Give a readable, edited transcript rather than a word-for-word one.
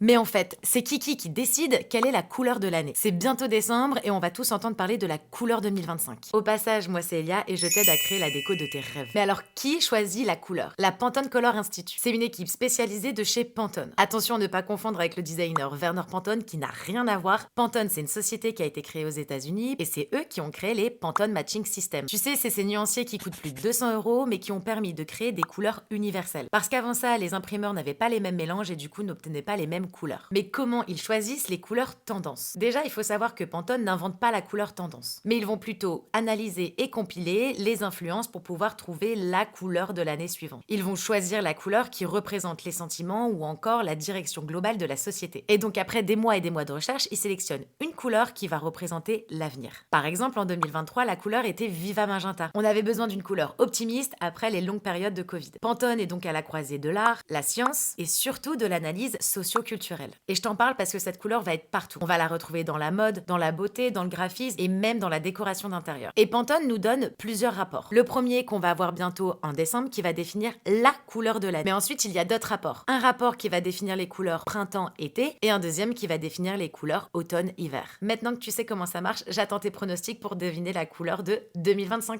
Mais en fait, c'est Kiki qui décide quelle est la couleur de l'année. C'est bientôt décembre et on va tous entendre parler de la couleur 2025. Au passage, moi c'est Elia et je t'aide à créer la déco de tes rêves. Mais alors, qui choisit la couleur? La Pantone Color Institute. C'est une équipe spécialisée de chez Pantone. Attention à ne pas confondre avec le designer Werner Pantone qui n'a rien à voir. Pantone, c'est une société qui a été créée aux États-Unis et c'est eux qui ont créé les Pantone Matching System. Tu sais, c'est ces nuanciers qui coûtent plus de 200 € mais qui ont permis de créer des couleurs universelles. Parce qu'avant ça, les imprimeurs n'avaient pas les mêmes mélanges et du coup n'obtenaient pas les mêmes couleurs. Mais comment ils choisissent les couleurs tendance? Déjà, il faut savoir que Pantone n'invente pas la couleur tendance, mais ils vont plutôt analyser et compiler les influences pour pouvoir trouver la couleur de l'année suivante. Ils vont choisir la couleur qui représente les sentiments ou encore la direction globale de la société. Et donc après des mois et des mois de recherche, ils sélectionnent une couleur qui va représenter l'avenir. Par exemple, en 2023, la couleur était Viva Magenta. On avait besoin d'une couleur optimiste après les longues périodes de Covid. Pantone est donc à la croisée de l'art, la science et surtout de l'analyse socio-culturelle. Et je t'en parle parce que cette couleur va être partout. On va la retrouver dans la mode, dans la beauté, dans le graphisme et même dans la décoration d'intérieur. Et Pantone nous donne plusieurs rapports. Le premier qu'on va avoir bientôt en décembre qui va définir la couleur de l'année. Mais ensuite, il y a d'autres rapports. Un rapport qui va définir les couleurs printemps-été et un deuxième qui va définir les couleurs automne-hiver. Maintenant que tu sais comment ça marche, j'attends tes pronostics pour deviner la couleur de 2025.